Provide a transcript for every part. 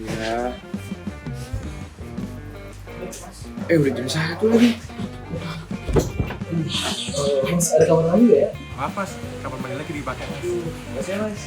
Iya. Udah jam 1 lagi. Mas ada kamar mandi ya? Maaf mas, kamar mandi lagi dipakai mas. Makasih ya mas.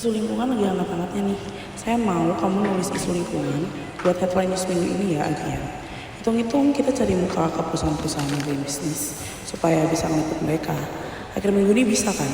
Isu lingkungan lagi hangat-hangatnya nih. Saya mau kamu nulis isu lingkungan buat headline news minggu ini ya, Adrian. Hitung-hitung kita cari muka ke perusahaan-perusahaan green bisnis supaya bisa ngeliput mereka. Akhir minggu ini bisa kan?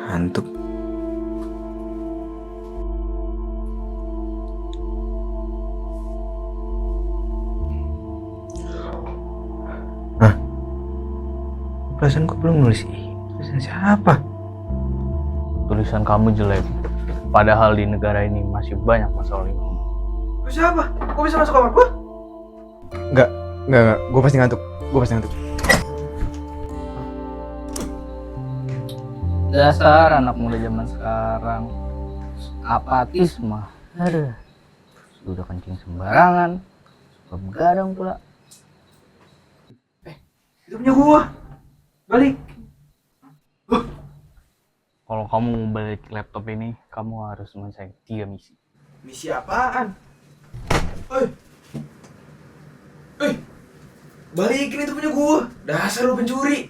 Ngantuk. Hah? Perasaan gue belum nulis ini. Tulisan siapa? Tulisan kamu jelek. Padahal di negara ini masih banyak masalah lingkungan. Lu siapa? Kok bisa masuk kamar gue? Enggak. Gue pasti ngantuk. Dasar anak muda zaman sekarang apatis mah. Aduh. Sudah kencing sembarangan. Suka begadang pula. Itu punya gue. Balik. Kalau kamu mau balik laptop ini, kamu harus menyelesaikan 3 misi. Misi apaan? Balikin itu punya gue. Dasar lu pencuri.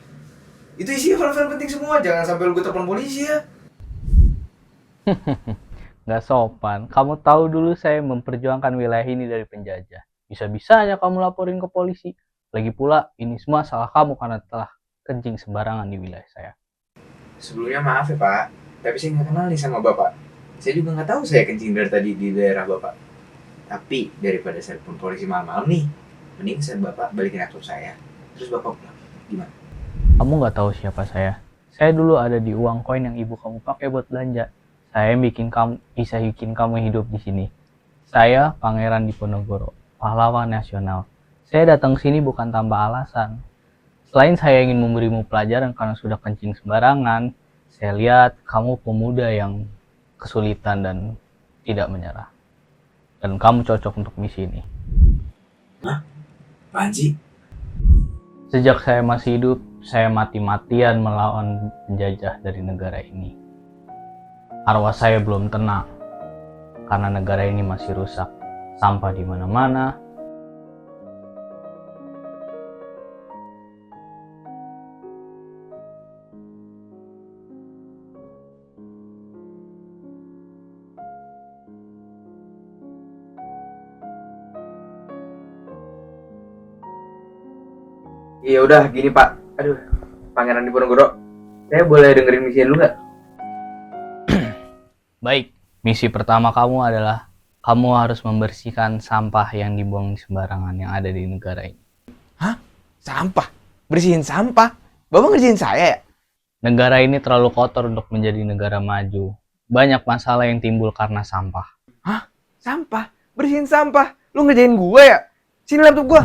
Itu isinya file-file penting semua. Jangan sampai lu gue telepon polisi ya. Nggak sopan. Kamu tahu dulu saya memperjuangkan wilayah ini dari penjajah. Bisa-bisanya kamu laporin ke polisi. Lagi pula, ini semua salah kamu karena telah kencing sembarangan di wilayah saya. Sebelumnya maaf ya Pak. Tapi saya nggak kenal nih sama Bapak. Saya juga nggak tahu saya kencing dari tadi di daerah Bapak. Tapi daripada saya telepon polisi malam-malam nih, mending saya Bapak balikin laptop saya. Terus Bapak pulang. Gimana? Kamu nggak tahu siapa saya. Saya dulu ada di uang koin yang ibu kamu pakai buat belanja. Saya bisa bikin kamu hidup di sini. Saya Pangeran Diponegoro, pahlawan nasional. Saya datang sini bukan tanpa alasan. Selain saya ingin memberimu pelajaran karena sudah kencing sembarangan, saya lihat kamu pemuda yang kesulitan dan tidak menyerah. Dan kamu cocok untuk misi ini. Apaan sih? Sejak saya masih hidup, saya mati-matian melawan penjajah dari negara ini. Arwah saya belum tenang karena negara ini masih rusak. Sampah di mana-mana. Iya udah gini Pak. Aduh, Pangeran Diponegoro. Saya boleh dengerin misi dulu nggak? Baik, misi pertama kamu adalah kamu harus membersihkan sampah yang dibuang sembarangan yang ada di negara ini. Hah? Sampah? Bersihin sampah? Bapak ngerjain saya ya? Negara ini terlalu kotor untuk menjadi negara maju. Banyak masalah yang timbul karena sampah. Hah? Sampah? Bersihin sampah? Lu ngerjain gue ya? Sini laptop gue.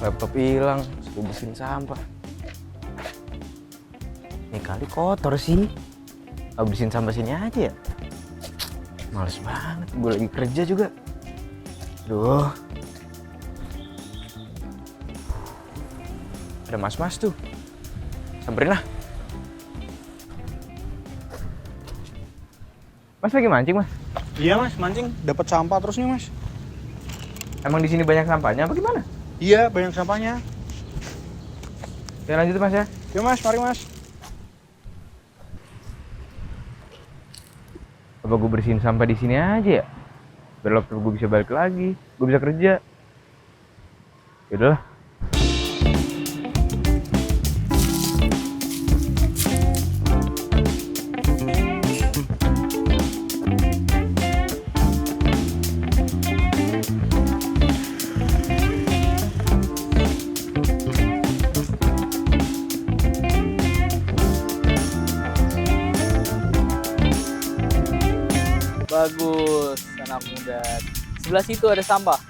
Laptop hilang, suruh bersihin sampah. Ini kali kotor sih. Bersihin sampah sini aja ya. Males banget, gue lagi kerja juga. Aduh. Ada mas-mas tuh. Samperin lah. Mas lagi mancing, Mas? Iya mas, mancing. Dapat sampah terus nih mas. Emang di sini banyak sampahnya apa gimana? Iya, banyak sampahnya. Ya lanjut Mas ya. Yuk mas, mari mas. Apa gue bersihin sampah di sini aja ya? Biar laptop gue bisa balik lagi, gue bisa kerja. Yaudahlah. Bagus, anak muda. Sebelah situ ada sampah.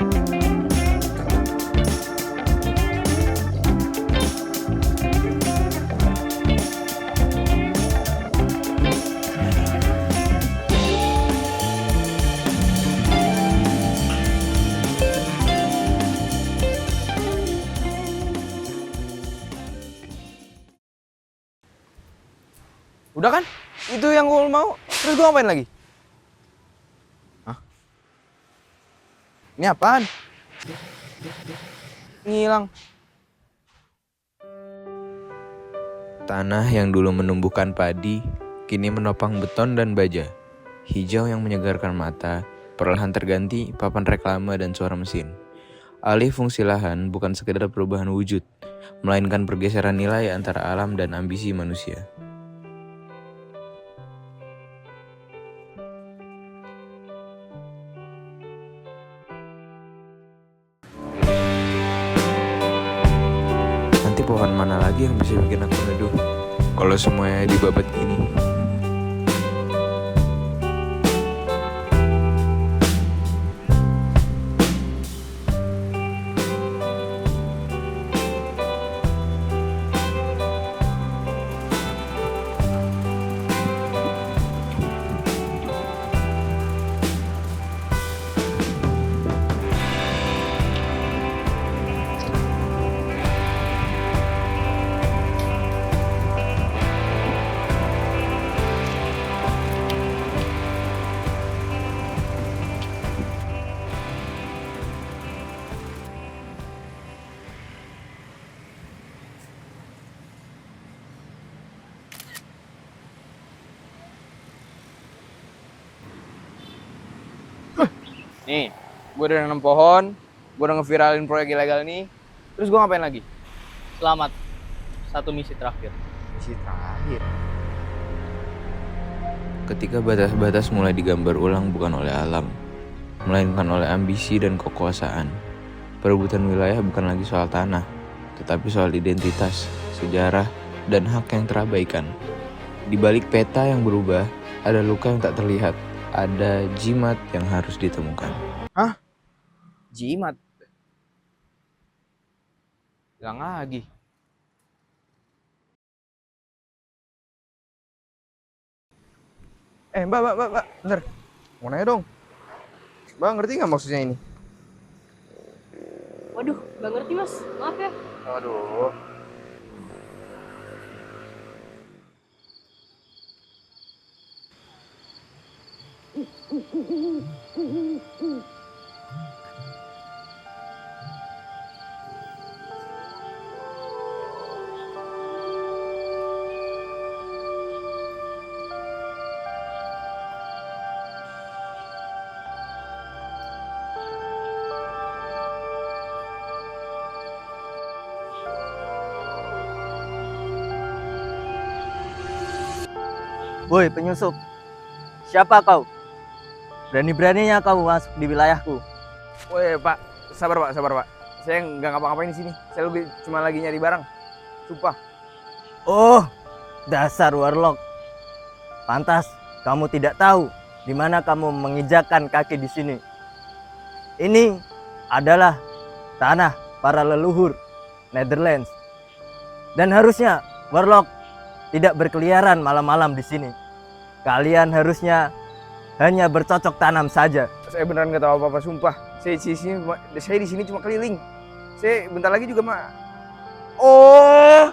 Udah kan? Itu yang gue mau. Terus gue ngapain lagi? Hah? Ini apaan? Ngilang. Tanah yang dulu menumbuhkan padi, kini menopang beton dan baja. Hijau yang menyegarkan mata, perlahan terganti papan reklame dan suara mesin. Alih fungsi lahan bukan sekedar perubahan wujud, melainkan pergeseran nilai antara alam dan ambisi manusia. Nanti pohon mana lagi yang bisa bikin aku neduh kalau semuanya dibabat gini? Nih, gue udah nanam pohon, gue udah ngeviralin proyek ilegal nih. Terus gue ngapain lagi? Selamat. Satu misi terakhir. Misi terakhir. Ketika batas-batas mulai digambar ulang bukan oleh alam, melainkan oleh ambisi dan kekuasaan. Perebutan wilayah bukan lagi soal tanah, tetapi soal identitas, sejarah, dan hak yang terabaikan. Di balik peta yang berubah, ada luka yang tak terlihat. Ada jimat yang harus ditemukan. Hah? Jimat? Hilang lagi. Mbak, bentar. Mau nanya dong. Mbak ngerti nggak maksudnya ini? Waduh, nggak ngerti mas, maaf ya. Aduh. Woi penyusup, siapa kau? Berani-beraninya kau masuk di wilayahku. Woi Pak, sabar Pak. Saya nggak ngapa-ngapain di sini. Saya lebih cuma lagi nyari barang. Sumpah. Oh, dasar warlock. Pantas kamu tidak tahu di mana kamu menginjakkan kaki di sini. Ini adalah tanah para leluhur Netherlands. Dan harusnya warlock tidak berkeliaran malam-malam di sini. Kalian harusnya hanya bercocok tanam saja. Saya beneran nggak tahu apa-apa, sumpah. Saya di sini cuma keliling. Saya bentar lagi juga Oh,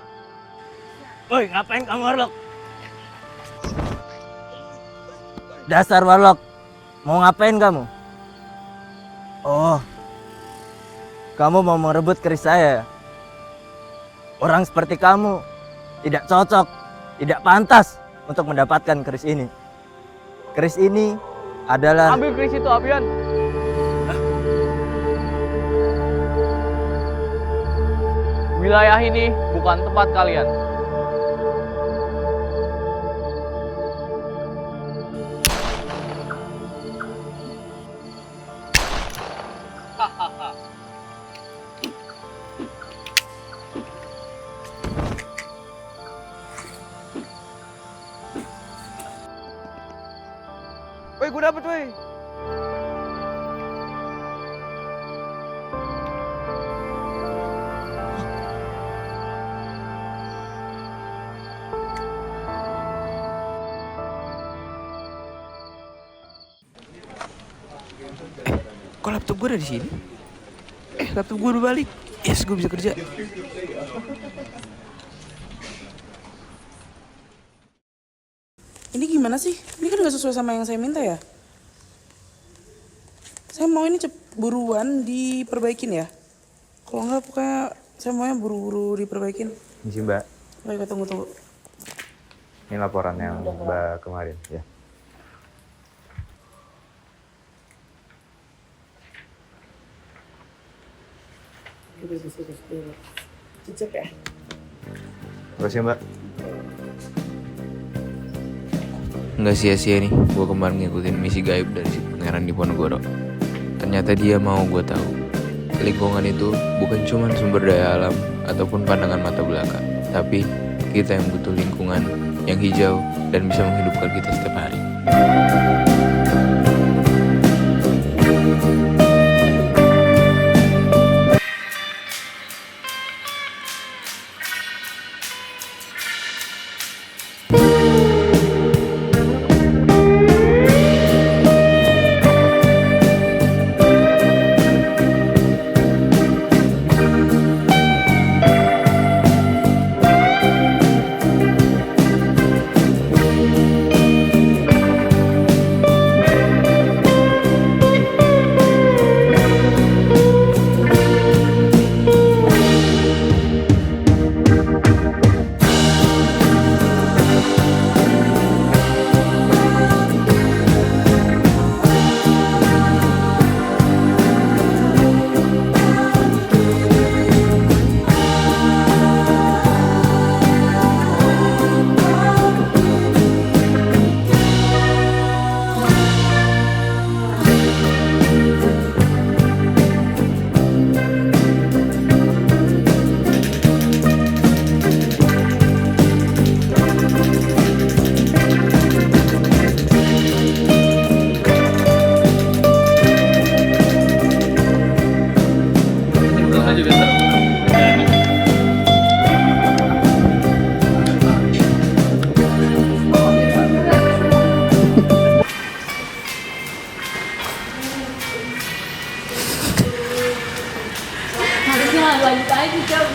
Woi, ngapain kamu warlock? Dasar warlock, mau ngapain kamu? Oh, kamu mau merebut keris saya? Orang seperti kamu tidak cocok, tidak pantas untuk mendapatkan keris ini. Keris ini adalah... Ambil keris itu, Abian. Wilayah ini bukan tempat kalian. woi gue dapet woi. Kok laptop gue ada di sini? Laptop gue udah balik. Yes, gue bisa kerja. Ini gimana sih? Ini kan gak sesuai sama yang saya minta ya? Saya mau ini buruan diperbaikin ya? Kalau enggak pokoknya saya maunya buru-buru diperbaikin. Ini sih Mbak, Baik, tunggu. ini laporan yang Mbak kemarin ya. Cicip ya? Makasih Mbak. Nggak sia-sia nih gue kemarin ngikutin misi gaib dari si pangeran Diponegoro. Ternyata dia mau gue tahu lingkungan itu bukan cuma sumber daya alam ataupun pandangan mata belaka, tapi kita yang butuh lingkungan yang hijau dan bisa menghidupkan kita setiap hari. Harusnya lanjut aja, Cok.